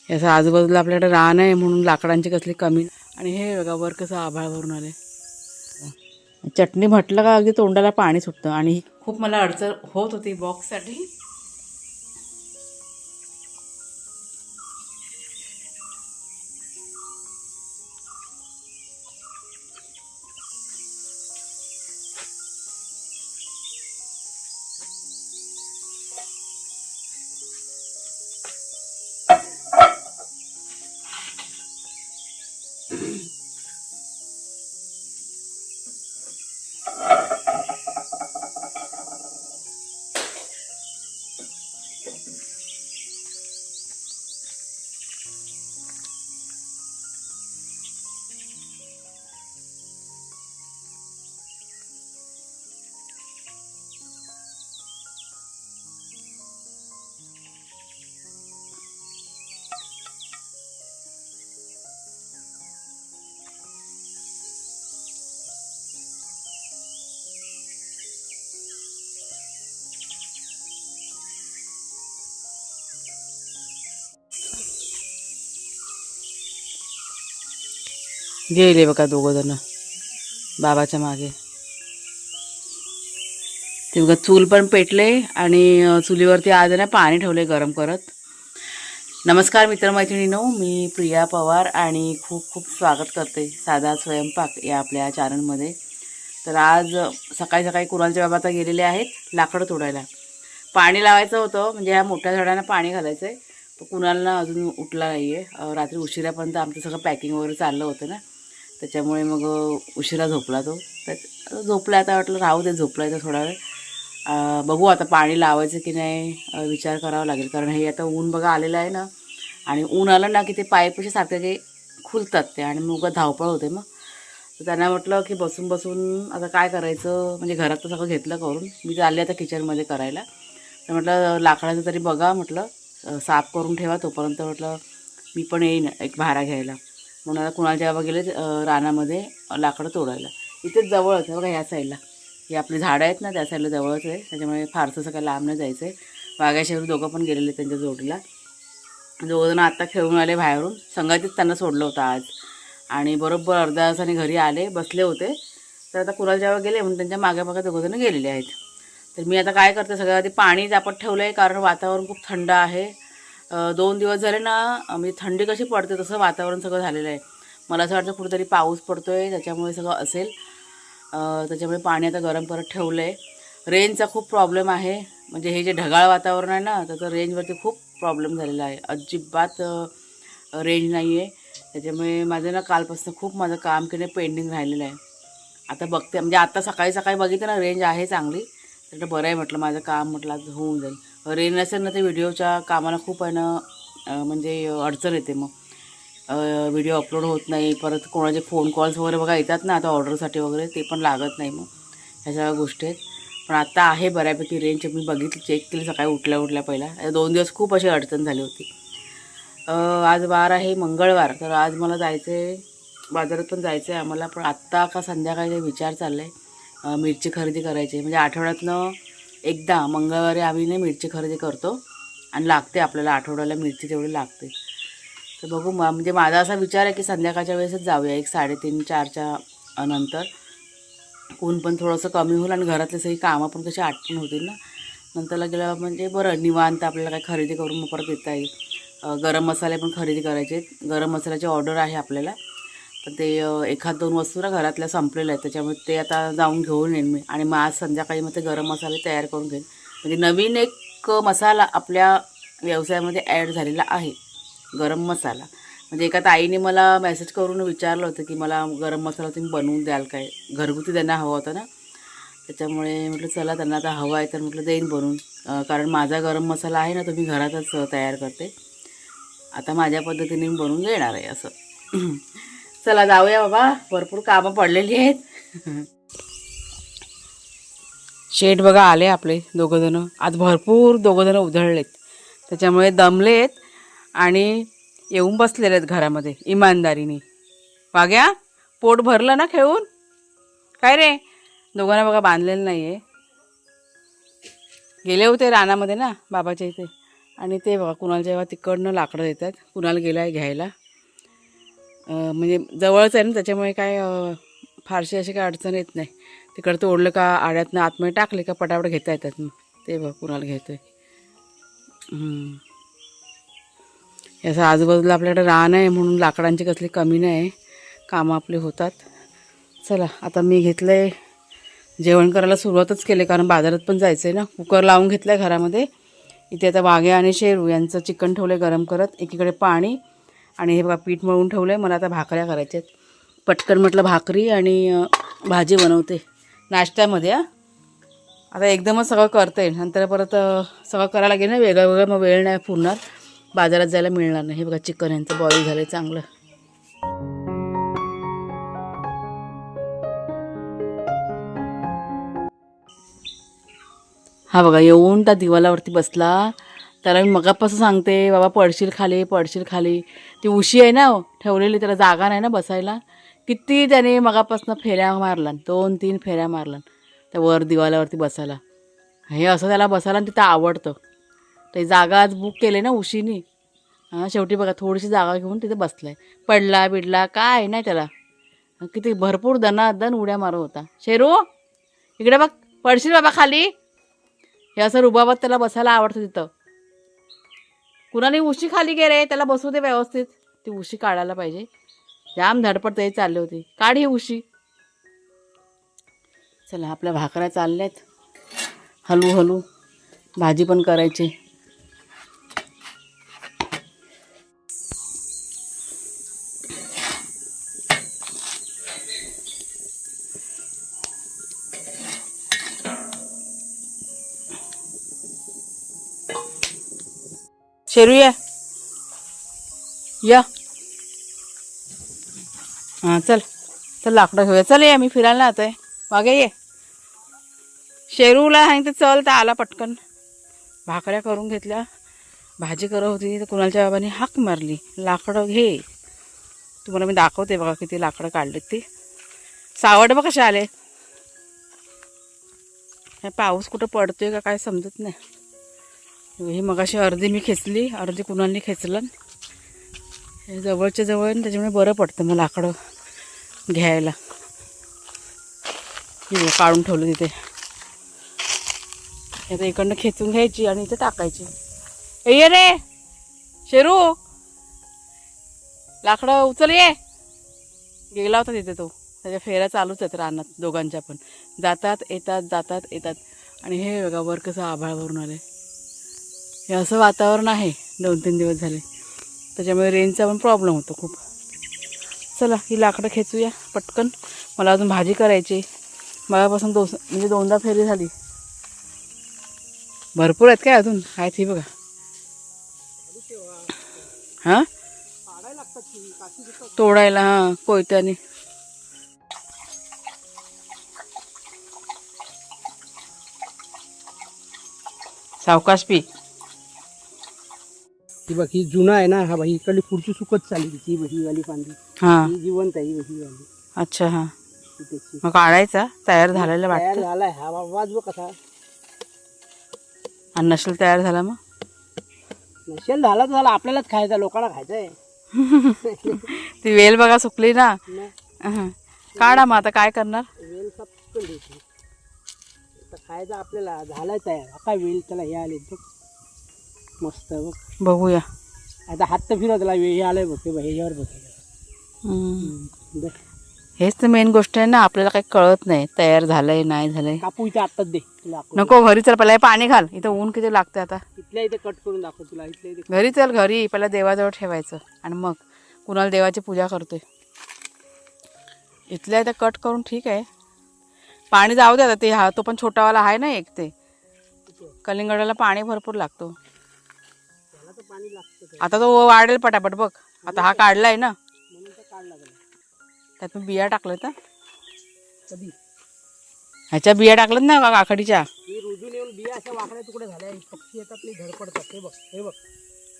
याचं आजूबाजूला आपल्याकडे रान आहे म्हणून लाकडांची कसली कमी. आणि हे बघा वर कसं आभाळ भरून आले. चटणी म्हटलं का अगदी तोंडाला पाणी सुटतं. आणि खूप मला अडचण होत होती बॉक्ससाठी. गेले बघा दोघं जण बाबाच्या मागे. ते बघा चूल पण पेटले आणि चुलीवरती आज ना पाणी ठेवले गरम करत. नमस्कार मित्रमैत्रिणींनो, मी प्रिया पवार आणि खूप खूप स्वागत करते साधा स्वयंपाक या आपल्या चॅनलमध्ये. तर आज सकाळी सकाळी कुणालचे बाबा आता गेलेले आहेत लाकडं तोडायला. पाणी लावायचं होतं, म्हणजे ह्या मोठ्या झाडांना पाणी घालायचं आहे. तर कुणालना अजून उठला नाही आहे. रात्री उशिरापर्यंत आमचं सगळं पॅकिंग वगैरे चाललं होतं ना, त्याच्यामुळे मग उशिरा झोपला तो. तर झोपला, आता वाटलं राहू दे, झोपला तर थोडा वेळ. बघू आता पाणी लावायचं की नाही, विचार करावा लागेल. कारण हे आता ऊन बघा आलेलं आहे ना, आणि ऊन आलं ना की ते पाईपचे सारखे जे खुलतात ते, आणि मग धावपळ होते. मग तर त्यांना म्हटलं की बसून बसून आता काय करायचं, म्हणजे घरात तर सगळं घेतलं करून, मी चालले आता किचनमध्ये करायला. तर म्हटलं लाकडाचं तरी बघा, म्हटलं साफ करून ठेवा तोपर्यंत. म्हटलं मी पण येईन एक भारा घ्यायला. म्हणून आता कुणाच्या बाबा गेले रानामध्ये लाकडं तोडायला. इथेच जवळच आहे बघा, ह्या साईडला हे आपली झाडं आहेत ना, त्या साईडला जवळच आहे. त्याच्यामुळे फारसं असं काही लांब नाही जायचं आहे. वाघ्याशेवर दोघं पण गेलेले त्यांच्या जोडीला. दोघंजणं आत्ता खेळून आले बाहेरून. संगातीच त्यांना सोडलं होतं आज. आणि बरोबर अर्ध्या तासाने घरी आले, बसले होते. तर आता कुणाल जेव्हा गेले म्हणून त्यांच्या मागे मागे दोघंजणं गेलेले आहेत. तर मी आता काय करते, सगळ्यात आधी पाणी तापत ठेवलं आहे, कारण वातावरण खूप थंड आहे. 2 दिवस झाले ना, म्हणजे थंडी कशी पडते तसं वातावरण सगळं झालेलं आहे. मला असं वाटतं कुठेतरी पाऊस पडतो आहे, त्याच्यामुळे सगळं असेल. त्याच्यामुळे पाणी आता गरम करत ठेवलं आहे. रेंजचा खूप प्रॉब्लेम आहे. म्हणजे हे जे ढगाळ वातावरण आहे ना, त्याचं रेंजवरती खूप प्रॉब्लेम झालेला आहे. अजिबात रेंज नाही आहे. त्याच्यामुळे माझं ना कालपासून खूप माझं काम केलं पेंडिंग राहिलेलं आहे. आता बघते, म्हणजे आता सकाळी सकाळी बघितलं ना, रेंज आहे चांगली. तर बरं आहे, म्हटलं माझं काम म्हटलं आज होऊन जाईल. रेंज नसेल ना, ते व्हिडिओच्या कामाला खूप आहे ना, म्हणजे अडचण येते. मग व्हिडिओ अपलोड होत नाही. परत कोणाचे फोन कॉल्स वगैरे बघा येतात ना आता ऑर्डरसाठी वगैरे, ते पण लागत नाही. मग ह्या सगळ्या गोष्टी आहेत. पण आता आहे बऱ्यापैकी रेंज. मी बघितली, चेक केली सकाळी उठल्या पहिला. 2 दिवस खूप अशी अडचण झाली होती. आज वार आहे मंगळवार. तर आज मला जायचं आहे, बाजारात पण जायचं आहे आम्हाला. पण आत्ता का संध्याकाळी ते विचार चालला आहे, मिरची खरेदी करायची. म्हणजे आठवड्यातनं एकदा मंगळवारी आम्ही नाही मिरची खरेदी करतो, आणि लागते आपल्याला आठवड्याला मिरची तेवढी लागते. तर बघू, म्हणजे माझा असा विचार आहे की संध्याकाळच्या वेळेसच जाऊया, 3:30-4च्या नंतर. ऊन पण थोडंसं कमी होईल आणि घरातले सगळी कामं पण कशी आटपून होतील ना. नंतरला गेलं म्हणजे बरं निवांत आपल्याला काही खरेदी करून मग परत येता येईल. गरम मसाले पण खरेदी करायचे आहेत. गरम मसाल्याची ऑर्डर आहे आपल्याला. पण ते 1-2 वस्तू ना घरातल्या संपलेल्या आहेत, त्याच्यामुळे ते आता जाऊन घेऊन येईन मी. आणि मग आज संध्याकाळी मग ते गरम मसाले तयार करून घेईन. म्हणजे नवीन एक मसाला आपल्या व्यवसायामध्ये ॲड झालेला आहे, गरम मसाला. म्हणजे एका ताईने मला मेसेज करून विचारलं होतं की मला गरम मसाला तुम्ही बनवून द्याल काय, घरगुती त्यांना हवा होता ना. त्याच्यामुळे म्हटलं चला, त्यांना आता हवा आहे तर म्हटलं देईन बनवून. कारण माझा गरम मसाला आहे ना, तो मी घरातच तयार करते. आता माझ्या पद्धतीने मी बनवून देणार आहे असं. चला जाऊया बाबा, भरपूर कामं पडलेली आहेत. शेठ बघा आले आपले दोघंजणं. आज भरपूर दोघंजणं उधळलेत, त्याच्यामुळे दमलेत आणि येऊन बसलेले आहेत घरामध्ये इमानदारीने. वाग्या, पोट भरलं ना खेळून? काय रे, दोघांना बघा बांधलेलं नाही आहे. गेले होते रानामध्ये ना बाबाच्या इथे, आणि ते बघा कुणाला जेव्हा तिकडनं लाकडं देतात, कुणाला गेला आहे घ्यायला. म्हणजे जवळच आहे ना, त्याच्यामुळे काय फारशी अशी काय अडचण येत नाही. तिकडं तोडलं का आड्यातनं आतमध्ये टाकले का पटापट घेता येतात. मग ते बघ कुणाला घेतोय. याचं आजूबाजूला आपल्याकडे रान आहे म्हणून लाकडांची कसली कमी नाही, कामं आपली होतात. चला आता मी घेतलं आहे जेवण करायला सुरुवातच केली, कारण बाजारात पण जायचं आहे ना. कुकर लावून घेतलं आहे घरामध्ये. इथे आता वाघे आणि शेरू यांचं चिकन ठेवलं आहे गरम करत. एकीकडे पाणी आणि हे बघा पीठ मळून ठेवलं आहे. मला आता भाकऱ्या करायच्या आहेत. पटकन म्हटलं भाकरी आणि भाजी बनवते नाश्त्यामध्ये. आता एकदमच सगळं करता येईल, नंतर परत सगळं करायला लागेल ना वेगळं वेगळं, मग वेळ नाही पुरणार, बाजारात जायला मिळणार नाही. हे बघा चिकन यांचं बॉईल झालं चांगलं. हा बघा येऊन त्या दिवालावरती बसला. त्याला मी मगापासून सांगते बाबा पडशील खाली पडशील खाली. ती उशी आहे ना ठेवलेली, त्याला जागा नाही ना बसायला. किती त्याने मगापासून फेऱ्या मारला, 2-3 फेऱ्या मारला त्या वर दिवालावरती बसायला. हे असं त्याला बसायला तिथं आवडतं. ते जागा आज बुक केले ना उशीनी. शेवटी बघा थोडीशी जागा घेऊन तिथे बसलाय. पडला बिडला काय नाही त्याला. किती भरपूर दनादन उड्या मारत होता. शेरू इकडे बघ, पडशील बाबा खाली. हे असं रुबाबात त्याला बसायला आवडतं तिथं. कुणाने उशी खाली गे त्याला बसू दे व्यवस्थित. ती उशी काढायला पाहिजे. जाम धडपड तरी चालली होती. काढ ही उशी. चला आपल्या भाकऱ्या चालल्यात हळूहळू. भाजी पण करायची. शेरू या. हां चल चल लाकडं घेऊया. चल ये, मी फिरायला आता आहे. मागे ये. शेरूला सांगितलं चल, तर आला पटकन. भाकऱ्या करून घेतल्या. भाजी करत होती तर कुणालच्या बाबांनी हाक मारली, लाकडं घे. तुम्हाला मी दाखवते बघा किती लाकडं काढलेत ती. सावड बघ कशा आले. पाऊस कुठं पडतोय का काय समजत नाही. ही मगाशी अर्धी मी खेचली, अर्धी कुणालनी खेचलं. हे जवळच्या जवळ त्याच्यामुळे बरं पडतं मग लाकडं घ्यायला. हे काढून ठेवलं तिथे. आता इकडनं खेचून घ्यायची आणि इथे टाकायची. ये रे शेरू, लाकडं उचल ये. गेला होता तिथे तो. त्याच्या फेऱ्या चालूच आहेत रानात दोघांच्या पण. जातात येतात जातात येतात. आणि हे बघा वर कसं आभाळ भरून आले. हे असं वातावरण आहे 2-3 दिवस झाले, त्याच्यामुळे रेंजचा पण प्रॉब्लेम होतो खूप. चला ही लाकडं खेचूया पटकन. मला अजून भाजी करायची. मगापासून म्हणजे 2दा फेरी झाली. भरपूर आहेत काय अजून आहेत. ही बघा. हां तोडायला हां कोयत्याने. सावकाश पी. ही बघ ही जुना आहे ना. हा भाई इकडली पुढची सुकत चालली ती ही वाली फांदी. हां ही जिवंत आहे ही वाली. अच्छा हां. मग काढायचा तयार झालेला तयार वाटतं. झालाय हा वाज बघ कसा. आणि नसेल तयार झाला मग नसेल झाला तर झाला, आपल्यालाच खायचा, लोकांना खायचं आहे. ती वेल बघा सुकली ना. काढा मग आता काय करणार. वेल सपकन द्यायची तर खायचा आपल्याला. झालाय तयार. हा काय वेल त्याला हे आले बघ मस्त बघ. बघूया आता हात तर फिरव त्याला हे आलंय बघ. ते बघ ह्याच्यावर बघ. हेच तर मेन गोष्ट आहे ना. आपल्याला काही कळत नाही तयार झालंय नाही झालंय. कापू इथे आत्ताच दे तुला. नको घरी चल पहिला. हे पाणी घाल. इथं ऊन किती लागतं आता. इथल्या इथे कट करून दाखव तुला. इथल्या इथे घरी चल. घरी पहिला देवाजवळ ठेवायचं आणि मग कुणाला देवाची पूजा करतोय. इथल्या इथं कट करून ठीक आहे. पाणी जाऊ दे आता. ते हा तो पण छोटावाला आहे ना एक. ते कलिंगडाला पाणी भरपूर लागतो. त्याला तर पाणी लागतं. आता तो वाढेल पटापट बघ. आता हा काढलाय ना, म्हणून तर काढला त्याला. त्यात मी बिया टाकलं तर. कधी ह्याच्या बिया टाकल्यात ना काकडीच्या. ही रुजून येऊन बिया अशा वाकड्या तुकडे झाल्या. पक्षी येतात नाही धडपडतात. हे बघ हे बघ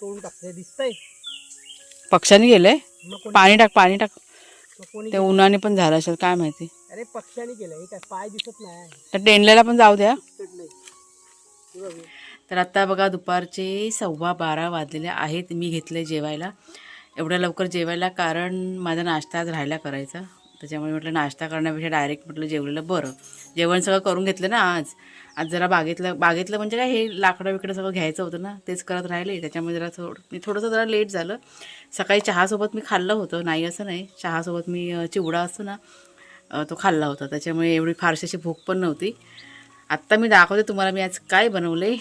तोडून टाकते दिसतंय. पक्ष्याने गेलंय. पाणी टाक पाणी टाक. कोणी ते उन्हाने पण झालं असेल काय माहिती. अरे पक्ष्याने केलं. हे काय पाय दिसत नाही. त्या टेनलेला पण जाऊ द्या. तर आत्ता बघा दुपारचे 12:15 वाजलेले आहेत. मी घेतले जेवायला. एवढ्या लवकर जेवायला कारण माझा नाश्ता आज राहिला करायचा. त्याच्यामुळे म्हटलं नाश्ता करण्यापेक्षा डायरेक्ट म्हटलं जेवलेलं बरं. जेवण सगळं करून घेतलं ना आज जरा बागेतलं म्हणजे काय हे लाकडं बिकडं सगळं घ्यायचं होतं ना, तेच करत राहिले. त्याच्यामुळे थोडंसं जरा लेट झालं. सकाळी चहासोबत मी खाल्लं होतं, नाही असं नाही. चहासोबत मी चिवडा असतो ना तो खाल्ला होता. त्याच्यामुळे एवढी फारशी अशी भूक पण नव्हती. आत्ता मी दाखवते तुम्हाला मी आज काय बनवले.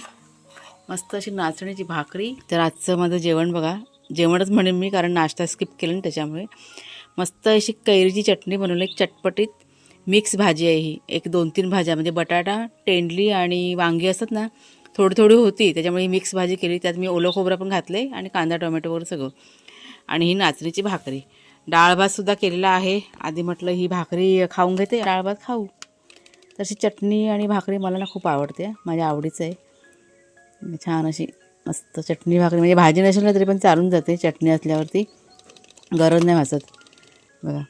मस्त अशी नाचणीची भाकरी. तर आजचं माझं जेवण बघा, जेवणच म्हणेन मी कारण नाश्ता स्किप केलं ना त्याच्यामुळे. मस्त अशी कैरीची चटणी बनवली, एक चटपटीत मिक्स भाजी आहे ही. 1-2-3 भाज्या म्हणजे बटाटा, तेंडली आणि वांगी असतात ना, थोडी थोडी होती. त्याच्यामुळे ही मिक्स भाजी केली. त्यात मी ओलं खोबरं पण घातले आणि कांदा टोमॅटो वगैरे सगळं. आणि ही नाचणीची भाकरी. डाळ भातसुद्धा केलेला आहे. आधी म्हटलं ही भाकरी खाऊन घेते, डाळ भात खाऊ. तशी चटणी आणि भाकरी मला ना खूप आवडते, माझ्या आवडीचं आहे. छान अशी मस्त चटणी भाकरी, म्हणजे भाजी नसेल ना तरी पण चालून जाते. चटणी असल्यावरती गरज नाही भासत. बघा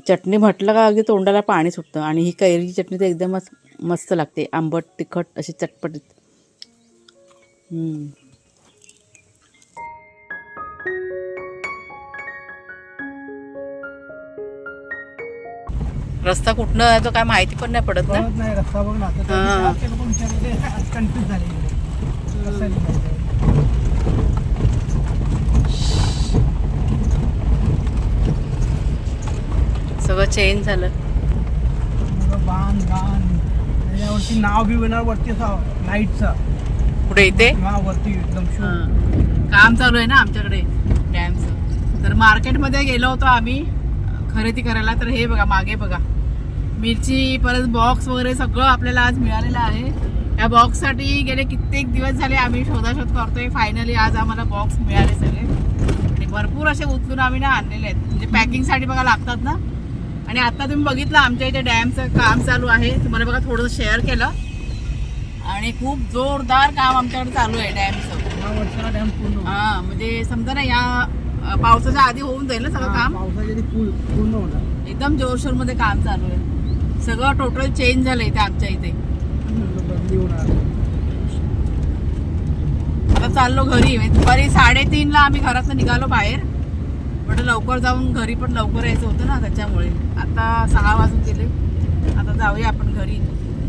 चटणी म्हटलं का अगदी तोंडाला पाणी सुटतं. आणि ही कैरीची चटणी तर एकदमच मस्त लागते, आंबट तिखट अशी चटपटीत. रस्ता कुठनं आहे तो काय माहिती पण नाही पडत ना. नाही रस्ता बघ ना हां. कन्फ्युज झाले कसं निघायचं. सगळं चेंज झालं. बाण त्याच्यावरती नाव बी येणार वरती असं लाईटचं. कुठे इथे हा वरती एकदम काम चालू आहे ना आमच्याकडे डॅमचं. तर मार्केटमध्ये गेलो होतो आम्ही खरेदी करायला. तर हे बघा मागे बघा मिरची परत बॉक्स वगैरे सगळं आपल्याला आज मिळालेलं आहे. या बॉक्ससाठी गेले कित्येक दिवस झाले आम्ही शोधाशोध करतोय. फायनली आज आम्हाला बॉक्स मिळाले सगळे. आणि भरपूर असे उचलून आम्ही ना आणलेले आहेत, म्हणजे पॅकिंगसाठी बघा लागतात ना. आणि आता तुम्ही बघितलं आमच्या इथे डॅमचं काम चालू आहे, तुम्हाला बघा थोडंसं शेअर केलं. आणि खूप जोरदार काम आमच्याकडे चालू आहे डॅमचं. डॅम पूर्ण हां म्हणजे समजा ना या पावसाच्या आधी होऊन जाईल ना सगळं काम. पावसाच्या आधी पूर्ण होणार. एकदम जोरशोरमध्ये काम चालू आहे. सगळं टोटल चेंज झालं इथे आमच्या इथे. बदली होणार. आता चाललो घरी. दुपारी 3:30ला आम्ही घरातनं निघालो बाहेर. म्हटलं लवकर जाऊन घरी पण लवकर यायचं होतं ना, त्याच्यामुळे. आता 6 वाजून गेले. आता जाऊया आपण घरी.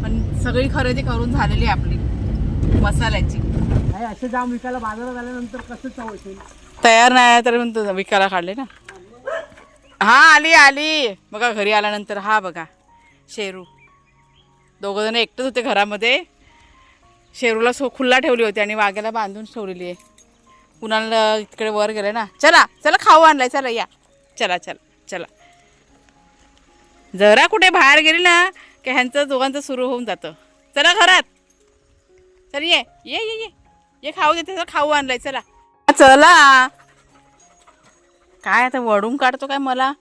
पण सगळी खरेदी करून झालेली आहे आपली मसाल्याची. असं जाम विकायला बाजारात आल्यानंतर कसं चव असेल. तयार नाही तरी पण विकायला काढले ना. हां आली बघा घरी आल्यानंतर. हा बघा शेरू. दोघंजण एकटंच होते घरामध्ये. शेरूला खुल्ला ठेवली होती आणि वाघ्याला बांधून ठेवलेली आहे. कुणाला इकडे वर गेले ना. चला चला खाऊ आणलाय, चला या, चला चला चला. जरा कुठे बाहेर गेली ना की ह्यांचं दोघांचं सुरू होऊन जातं. चला घरात, चल ये ये ये ये ये खाऊ देते, चला खाऊ आणलाय, चला चला. काय आता वडून काढतो काय मला.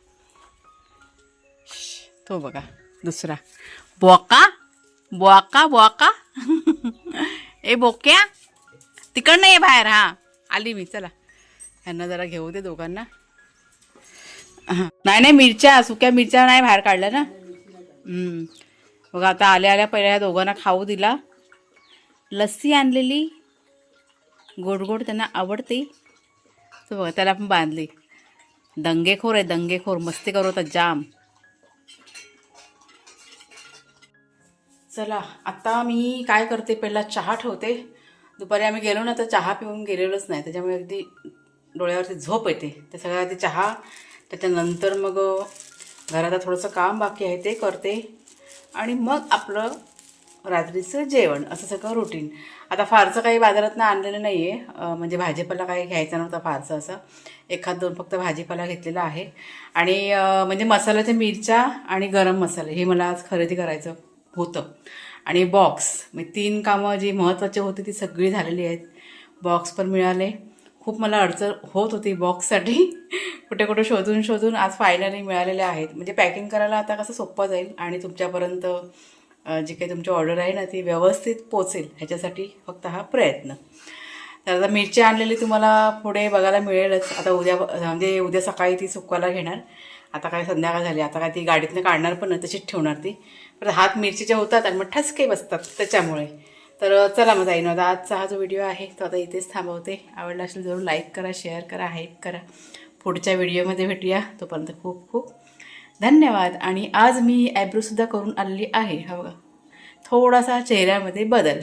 तो बघा दुसरा बोका बोका बोका. ए बोक्या तिकड नाही बाहेर. हा आली मी, चला ह्यांना जरा घेऊ दे दोघांना. नाही मिरच्या, सुक्या मिरच्या नाही बाहेर काढल्या ना. बघा आता आल्या पहिल्या ह्या दोघांना खाऊ दिला. लस्सी आणलेली गोड गोड, त्यांना आवडते. तो बघा त्याला पण बांधली. दंगेखोर आहे दंगेखोर, मस्ती करू होता जाम. चला आता मी काय करते, पहिला चहा ठेवते. दुपारी आम्ही गेलो ना तर चहा पिऊन गेलेलोच नाही, त्याच्यामुळे अगदी डोळ्यावरती झोप येते. ते सगळं आधी चहा, त्याच्यानंतर मग घरात थोडंसं काम बाकी आहे ते करते आणि मग आपलं रात्रीचं जेवण, असं सगळं रुटीन. आता फारसं काही बाजारातनं आणलेलं नाही आहे, म्हणजे भाजीपाला काही घ्यायचा नव्हता फारसं असं. 1-2 फक्त भाजीपाला घेतलेला आहे. आणि म्हणजे मसाल्याच्या मिरच्या आणि गरम मसाले हे मला आज खरेदी करायचं होतं. आणि बॉक्स, म्हणजे 3 कामं जी महत्त्वाची होती ती सगळी झालेली आहेत. बॉक्स पण मिळाले. खूप मला अडचण होत होती बॉक्ससाठी, कुठे शोधून आज फायनली मिळालेले आहेत. म्हणजे पॅकिंग करायला आता कसं सोपं जाईल आणि तुमच्यापर्यंत जी काही तुमची ऑर्डर आहे ना ती व्यवस्थित पोचेल, ह्याच्यासाठी फक्त हा प्रयत्न. तर आता मिरची आणलेली तुम्हाला पुढे बघायला मिळेलच. आता उद्या सकाळी ती सुकवायला घेणार. आता काय संध्याकाळ झाली, आता काय ती गाडीतनं काढणार पण नाही, तशीच ठेवणार ती. पण हात मिरचीच्या होतात आणि मग ठसके बसतात त्याच्यामुळे. तर चला मग ताईनो, आता आजचा हा जो व्हिडिओ आहे तो आता इथेच थांबवते. आवडला असेल जरूर लाईक करा, शेअर करा, हाईप करा. पुढच्या व्हिडिओमध्ये भेटूया. तोपर्यंत खूप खूप धन्यवाद. आणि आज मी ॲब्रोसुद्धा करून आलेली आहे. हा बघा, थोडासा चेहऱ्यामध्ये बदल.